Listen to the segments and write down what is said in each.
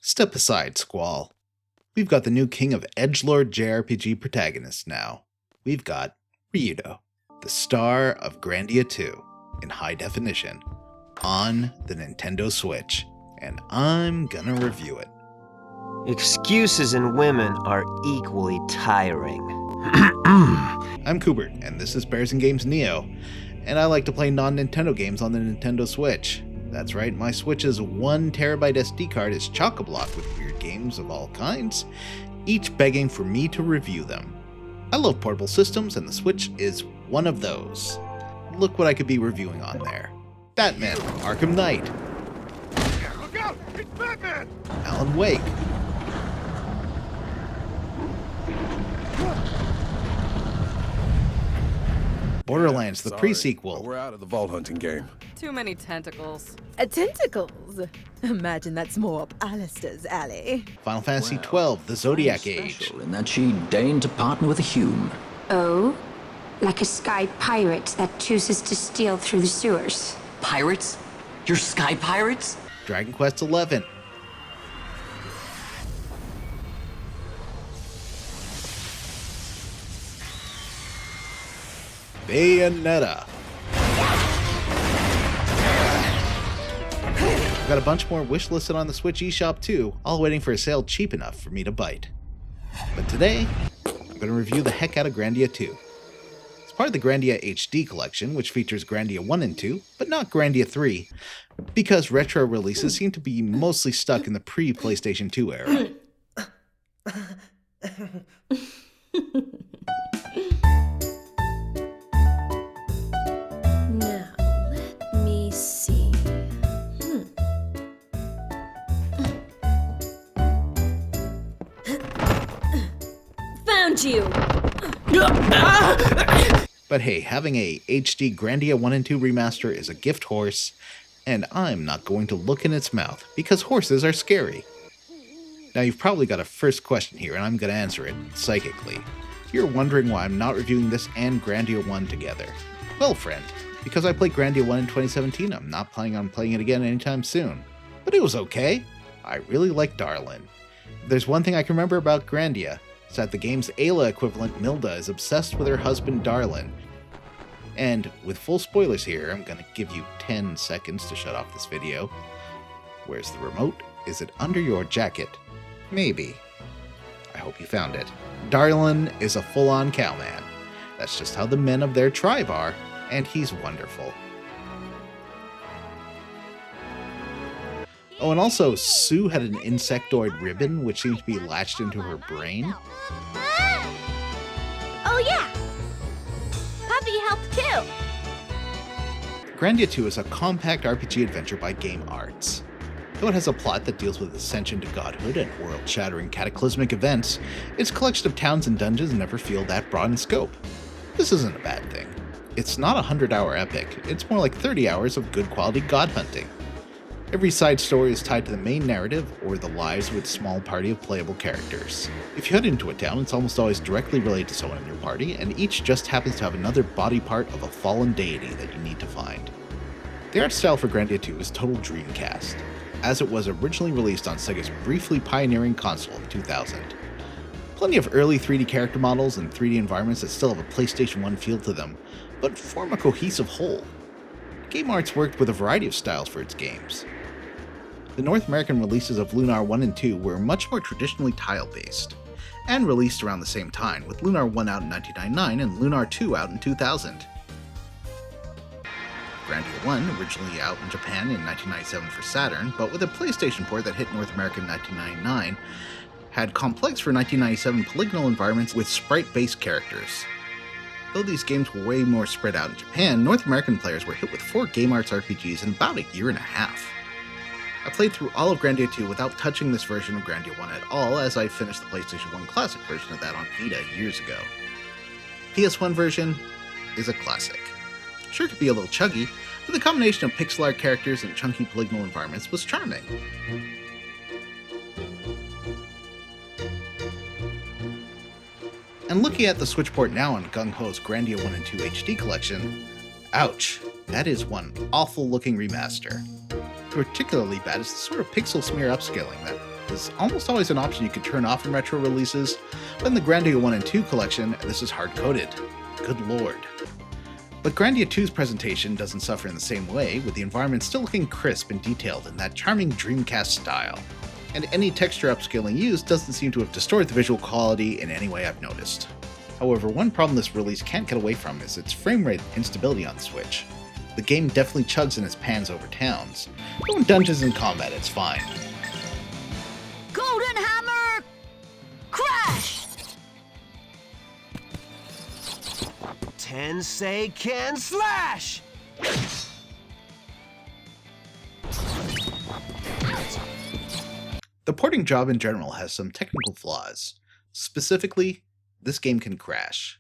Step aside, Squall. We've got the new king of edgelord JRPG protagonists now. We've got Ryudo, the star of Grandia 2, in high definition, on the Nintendo Switch, and I'm gonna review it. Excuses in women are equally tiring. I'm Kubert, and this is Bears and Games Neo, and I like to play non-Nintendo games on the Nintendo Switch. That's right, my Switch's 1TB SD card is chock-a-block with weird games of all kinds, each begging for me to review them. I love portable systems, and the Switch is one of those. Look what I could be reviewing on there. Batman Arkham Knight. Look out! It's Batman! Alan Wake. Borderlands, the pre-sequel. We're out of the vault hunting game. Too many tentacles. Tentacles? Imagine that's more up Alistair's alley. Final Fantasy XII, the Zodiac Age. Special in that she deigned to partner with a Hume. Oh? Like a sky pirate that chooses to steal through the sewers. Pirates? You're sky pirates? Dragon Quest XI. Bayonetta. Got a bunch more wish listed on the Switch eShop too, all waiting for a sale cheap enough for me to bite. But today, I'm going to review the heck out of Grandia 2. It's part of the Grandia HD Collection, which features Grandia 1 and 2, but not Grandia 3, because retro releases seem to be mostly stuck in the pre-PlayStation 2 era. Now, let me see. Found you! But hey, having a HD Grandia 1 and 2 remaster is a gift horse, and I'm not going to look in its mouth, because horses are scary. Now you've probably got a first question here, and I'm going to answer it psychically. You're wondering why I'm not reviewing this and Grandia 1 together. Well, friend, because I played Grandia 1 in 2017, I'm not planning on playing it again anytime soon. But it was okay. I really like Darlin. If there's one thing I can remember about Grandia, it's that the game's Ayla equivalent Milda is obsessed with her husband Darlin. And with full spoilers here, I'm gonna give you 10 seconds to shut off this video. Where's the remote? Is it under your jacket? Maybe. I hope you found it. Darlin is a full-on cowman. That's just how the men of their tribe are, and he's wonderful. Oh, and also, Sue had an insectoid ribbon, which seemed to be latched into her brain. Oh yeah! Puppy helped too! Grandia 2 is a compact RPG adventure by Game Arts. Though it has a plot that deals with ascension to godhood and world-shattering cataclysmic events, its collection of towns and dungeons never feel that broad in scope. This isn't a bad thing. It's not a 100-hour epic, it's more like 30 hours of good quality god hunting. Every side story is tied to the main narrative or the lives of its small party of playable characters. If you head into a town, it's almost always directly related to someone in your party, and each just happens to have another body part of a fallen deity that you need to find. The art style for Grandia 2 is total Dreamcast, as it was originally released on Sega's briefly pioneering console in 2000. Plenty of early 3D character models and 3D environments that still have a PlayStation 1 feel to them, but form a cohesive whole. Game Arts worked with a variety of styles for its games. The North American releases of Lunar 1 and 2 were much more traditionally tile-based, and released around the same time, with Lunar 1 out in 1999 and Lunar 2 out in 2000. Grandia 1, originally out in Japan in 1997 for Saturn, but with a PlayStation port that hit North America in 1999, had complex for 1997 polygonal environments with sprite-based characters. Though these games were way more spread out in Japan, North American players were hit with 4 Game Arts RPGs in about a year and a half. I played through all of Grandia 2 without touching this version of Grandia 1 at all, as I finished the PlayStation 1 Classic version of that on Vita years ago. PS1 version is a classic. Sure, it could be a little chuggy, but the combination of pixel art characters and chunky polygonal environments was charming. And looking at the Switch port now on Gung Ho's Grandia 1 and 2 HD Collection, ouch, that is one awful looking remaster. Particularly bad is the sort of pixel smear upscaling that is almost always an option you can turn off in retro releases, but in the Grandia 1 and 2 collection, this is hard-coded. Good lord. But Grandia 2's presentation doesn't suffer in the same way, with the environment still looking crisp and detailed in that charming Dreamcast style. And any texture upscaling used doesn't seem to have distorted the visual quality in any way I've noticed. However, one problem this release can't get away from is its frame rate instability on the Switch. The game definitely chugs in its pans over towns, but in dungeons and combat it's fine. Golden Hammer! Crash! Tensei can slash! The porting job in general has some technical flaws. Specifically, this game can crash.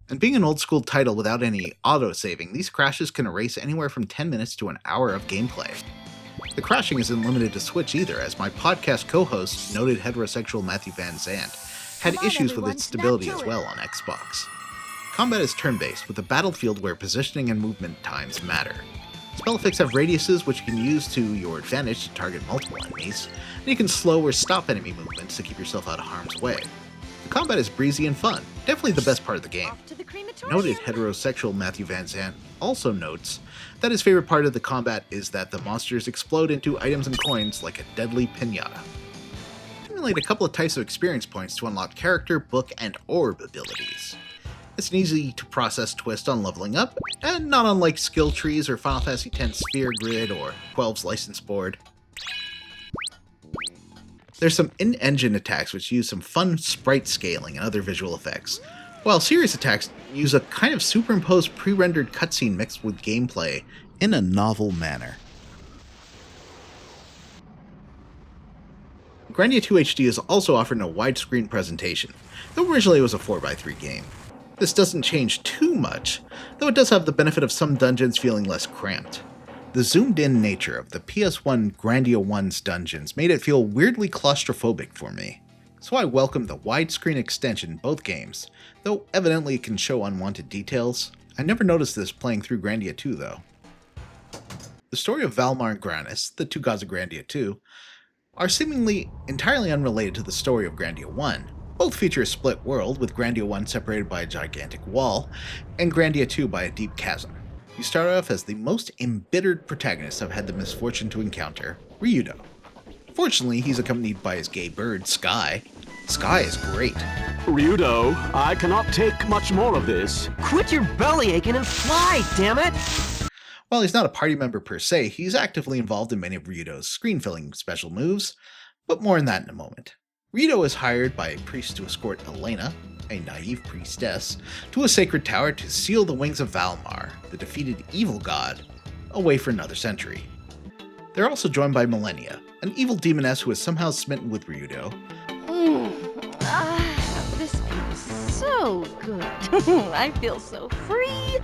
And being an old school title without any auto-saving, these crashes can erase anywhere from 10 minutes to an hour of gameplay. The crashing isn't limited to Switch either, as my podcast co-host, noted heterosexual Matthew Van Zandt, had issues with its stability as well on Xbox. Combat is turn-based, with a battlefield where positioning and movement times matter. Spell effects have radiuses which you can use to your advantage to target multiple enemies, and you can slow or stop enemy movements to keep yourself out of harm's way. The combat is breezy and fun, definitely the best part of the game. Noted heterosexual Matthew Van Zandt also notes that his favorite part of the combat is that the monsters explode into items and coins like a deadly piñata. Accumulate a couple of types of experience points to unlock character, book, and orb abilities. It's an easy to process twist on leveling up, and not unlike skill trees or Final Fantasy X Sphere Grid or 12's License Board. There's some in-engine attacks which use some fun sprite scaling and other visual effects, while serious attacks use a kind of superimposed pre-rendered cutscene mixed with gameplay in a novel manner. Grandia 2 HD is also offering a widescreen presentation, though originally it was a 4x3 game. This doesn't change too much, though it does have the benefit of some dungeons feeling less cramped. The zoomed-in nature of the PS1 Grandia 1's dungeons made it feel weirdly claustrophobic for me, so I welcomed the widescreen extension in both games, though evidently it can show unwanted details. I never noticed this playing through Grandia 2 though. The story of Valmar and Granis, the two gods of Grandia 2, are seemingly entirely unrelated to the story of Grandia 1. Both feature a split world, with Grandia 1 separated by a gigantic wall, and Grandia 2 by a deep chasm. You start off as the most embittered protagonist I've had the misfortune to encounter, Ryudo. Fortunately, he's accompanied by his gay bird, Sky. Sky is great. Ryudo, I cannot take much more of this. Quit your belly aching and fly, damn it! While he's not a party member per se, he's actively involved in many of Ryudo's screen-filling special moves, but more on that in a moment. Ryudo is hired by a priest to escort Elena, a naive priestess, to a sacred tower to seal the wings of Valmar, the defeated evil god, away for another century. They're also joined by Millennia, an evil demoness who is somehow smitten with Ryudo. This feels so good. I feel so free,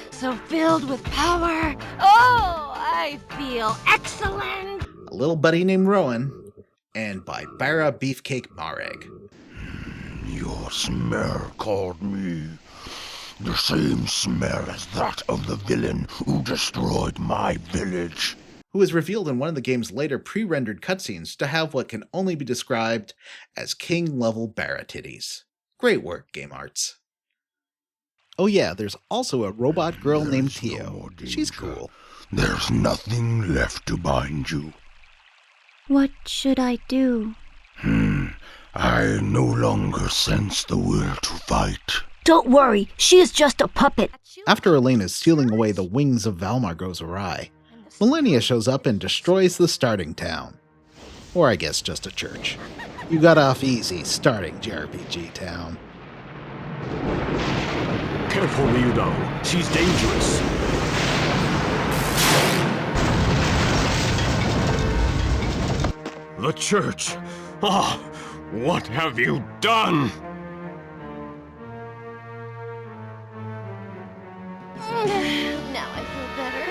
so filled with power. Oh, I feel excellent. A little buddy named Rowan, and by Bara Beefcake Mareg. Your smell called me. The same smell as that of the villain who destroyed my village. Who is revealed in one of the game's later pre-rendered cutscenes to have what can only be described as king-level bara tiddies. Great work, Game Arts. Oh yeah, there's also a robot girl named Theo. She's cool. There's nothing left to bind you. What should I do? I no longer sense the will to fight. Don't worry, she is just a puppet. After Elena's sealing away the wings of Valmar goes awry, Millennia shows up and destroys the starting town. Or I guess just a church. You got off easy starting JRPG town. Careful, Ryudo. She's dangerous. The church! Ah, what have you done? Now I feel better.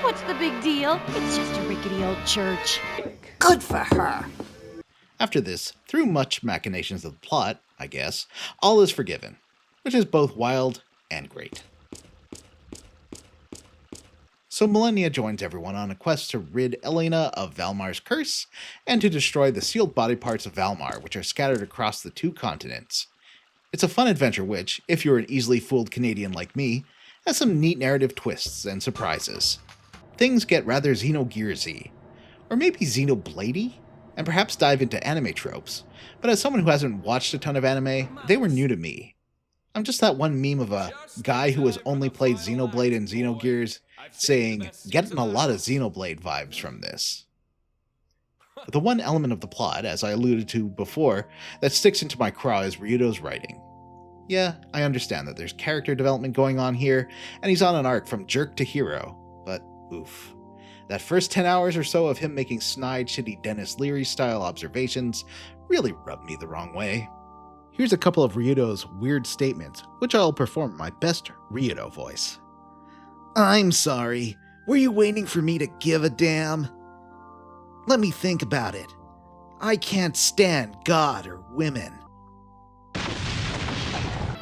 What's the big deal? It's just a rickety old church. Good for her. After this, through much machinations of the plot, I guess, all is forgiven, which is both wild and great. So Millennia joins everyone on a quest to rid Elena of Valmar's curse, and to destroy the sealed body parts of Valmar, which are scattered across the 2 continents. It's a fun adventure which, if you're an easily fooled Canadian like me, has some neat narrative twists and surprises. Things get rather Xenogears-y, or maybe Xenoblade-y, and perhaps dive into anime tropes, but as someone who hasn't watched a ton of anime, they were new to me. I'm just that one meme of a guy who has only played Xenoblade and Xenogears saying, getting a lot of Xenoblade vibes from this. The one element of the plot, as I alluded to before, that sticks into my craw is Ryudo's writing. Yeah, I understand that there's character development going on here, and he's on an arc from jerk to hero, but oof. That first 10 hours or so of him making snide, shitty Dennis Leary-style observations really rubbed me the wrong way. Here's a couple of Ryudo's weird statements, which I'll perform my best Ryudo voice. I'm sorry. Were you waiting for me to give a damn? Let me think about it. I can't stand God or women.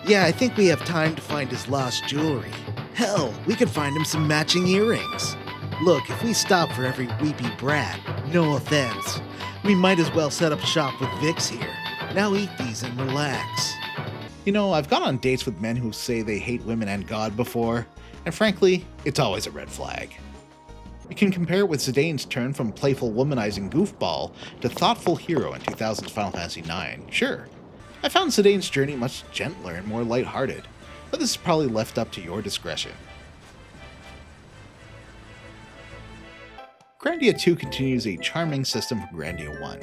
Yeah, I think we have time to find his lost jewelry. Hell, we could find him some matching earrings. Look, if we stop for every weepy brat, no offense, we might as well set up shop with Vix here. Now eat these and relax. You know, I've gone on dates with men who say they hate women and God before, and frankly, it's always a red flag. You can compare it with Zidane's turn from playful womanizing goofball to thoughtful hero in 2000's Final Fantasy IX, sure. I found Zidane's journey much gentler and more lighthearted, but this is probably left up to your discretion. Grandia 2 continues a charming system from Grandia 1.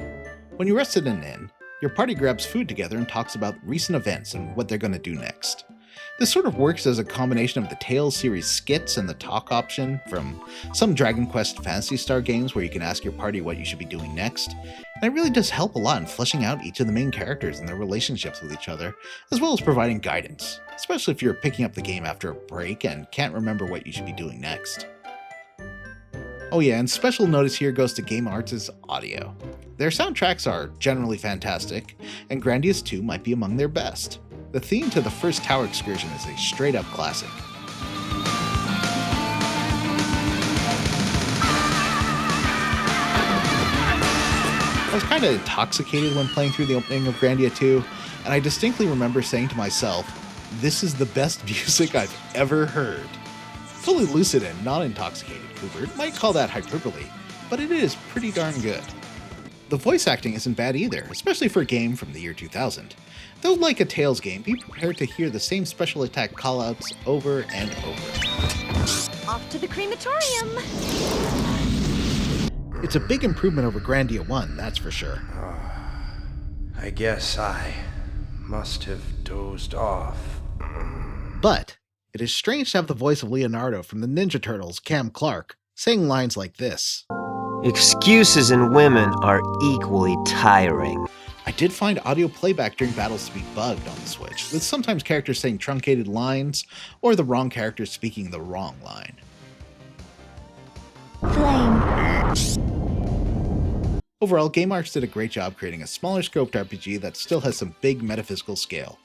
When you rest at an inn, your party grabs food together and talks about recent events and what they're going to do next. This sort of works as a combination of the Tales series skits and the talk option from some Dragon Quest Phantasy Star games where you can ask your party what you should be doing next, and it really does help a lot in fleshing out each of the main characters and their relationships with each other, as well as providing guidance, especially if you're picking up the game after a break and can't remember what you should be doing next. Oh yeah, and special notice here goes to Game Arts' audio. Their soundtracks are generally fantastic, and Grandia's 2 might be among their best. The theme to the first tower excursion is a straight-up classic. I was kinda intoxicated when playing through the opening of Grandia 2, and I distinctly remember saying to myself, this is the best music I've ever heard. Fully lucid and not intoxicated Cooper might call that hyperbole, but it is pretty darn good. The voice acting isn't bad either, especially for a game from the year 2000. Though like a Tales game, be prepared to hear the same special attack callouts over and over. Off to the crematorium! It's a big improvement over Grandia 1, that's for sure. I guess I must have dozed off. But it is strange to have the voice of Leonardo from the Ninja Turtles, Cam Clark, saying lines like this. Excuses in women are equally tiring. I did find audio playback during battles to be bugged on the Switch, with sometimes characters saying truncated lines, or the wrong character speaking the wrong line. Overall, Game Arts did a great job creating a smaller scoped RPG that still has some big metaphysical scale.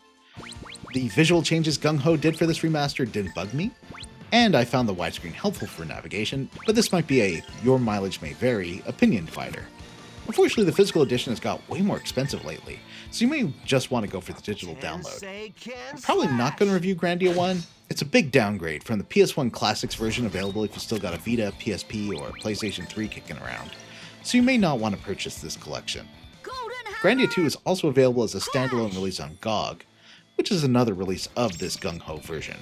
The visual changes Gung Ho did for this remaster didn't bug me, and I found the widescreen helpful for navigation, but this might be a your mileage may vary opinion fighter. Unfortunately, the physical edition has got way more expensive lately, so you may just want to go for the digital download. I'm probably not going to review Grandia 1. It's a big downgrade from the PS1 Classics version available if you still got a Vita, PSP, or PlayStation 3 kicking around, so you may not want to purchase this collection. Grandia 2 is also available as a standalone release on GOG, which is another release of this Gung Ho version.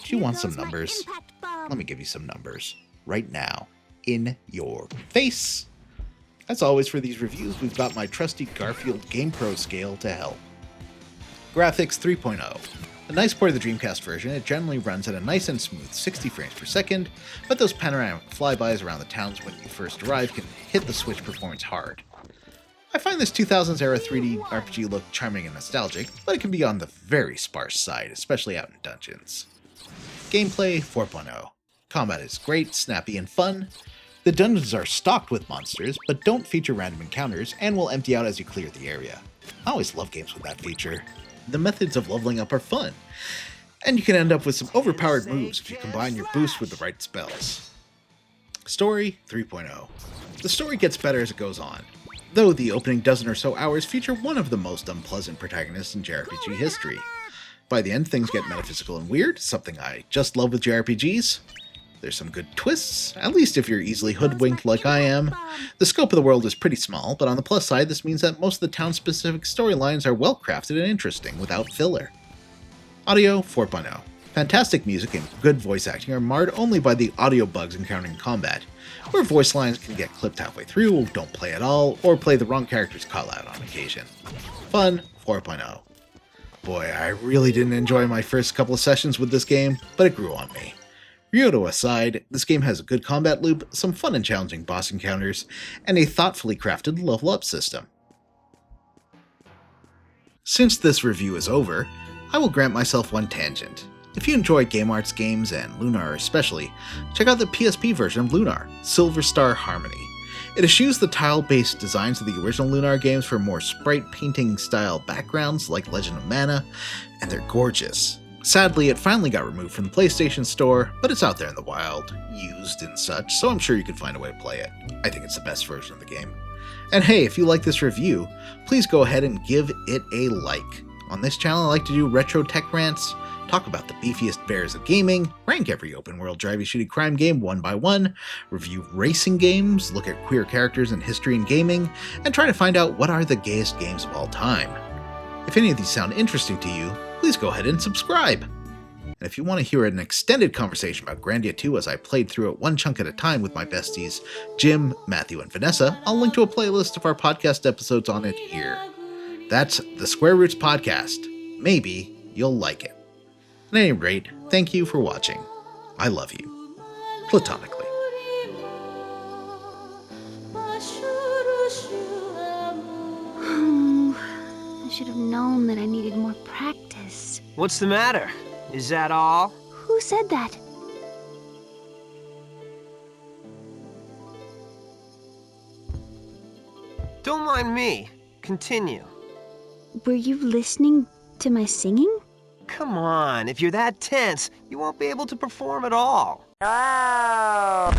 Do you want some numbers? Let me give you some numbers. Right now. In your face! As always for these reviews, we've got my trusty Garfield GamePro scale to help. Graphics 3.0. A nice port of the Dreamcast version, it generally runs at a nice and smooth 60 frames per second, but those panoramic flybys around the towns when you first arrive can hit the Switch performance hard. I find this 2000s era 3D RPG look charming and nostalgic, but it can be on the very sparse side, especially out in dungeons. Gameplay 4.0. Combat is great, snappy, and fun. The dungeons are stocked with monsters, but don't feature random encounters and will empty out as you clear the area. I always love games with that feature. The methods of leveling up are fun. and you can end up with some overpowered moves if you combine your boost with the right spells. Story 3.0. The story gets better as it goes on, though the opening dozen or so hours feature one of the most unpleasant protagonists in JRPG history. By the end, things get metaphysical and weird, something I just love with JRPGs. There's some good twists, at least if you're easily hoodwinked like I am. The scope of the world is pretty small, but on the plus side, this means that most of the town-specific storylines are well crafted and interesting, without filler. Audio 4.0. Fantastic music and good voice acting are marred only by the audio bugs encountered in combat, where voice lines can get clipped halfway through, don't play at all, or play the wrong character's call-out on occasion. Fun 4.0. Boy, I really didn't enjoy my first couple of sessions with this game, but it grew on me. Ryudo aside, this game has a good combat loop, some fun and challenging boss encounters, and a thoughtfully crafted level-up system. Since this review is over, I will grant myself one tangent. If you enjoy Game Arts games, and Lunar especially, check out the PSP version of Lunar, Silver Star Harmony. It eschews the tile-based designs of the original Lunar games for more sprite painting style backgrounds like Legend of Mana, and they're gorgeous. Sadly, it finally got removed from the PlayStation Store, but it's out there in the wild, used and such, so I'm sure you can find a way to play it. I think it's the best version of the game. And hey, if you like this review, please go ahead and give it a like. On this channel, I like to do retro tech rants, talk about the beefiest bears of gaming, rank every open-world drivey shooty crime game one by one, review racing games, look at queer characters and history in gaming, and try to find out what are the gayest games of all time. If any of these sound interesting to you, please go ahead and subscribe. And if you want to hear an extended conversation about Grandia 2 as I played through it one chunk at a time with my besties Jim, Matthew, and Vanessa, I'll link to a playlist of our podcast episodes on it here. That's the Square Roots Podcast. Maybe you'll like it. At any rate, thank you for watching. I love you. Platonically. I should have known that I needed more practice. What's the matter? Is that all? Who said that? Don't mind me. Continue. Were you listening to my singing? Come on, if you're that tense, you won't be able to perform at all. Oh.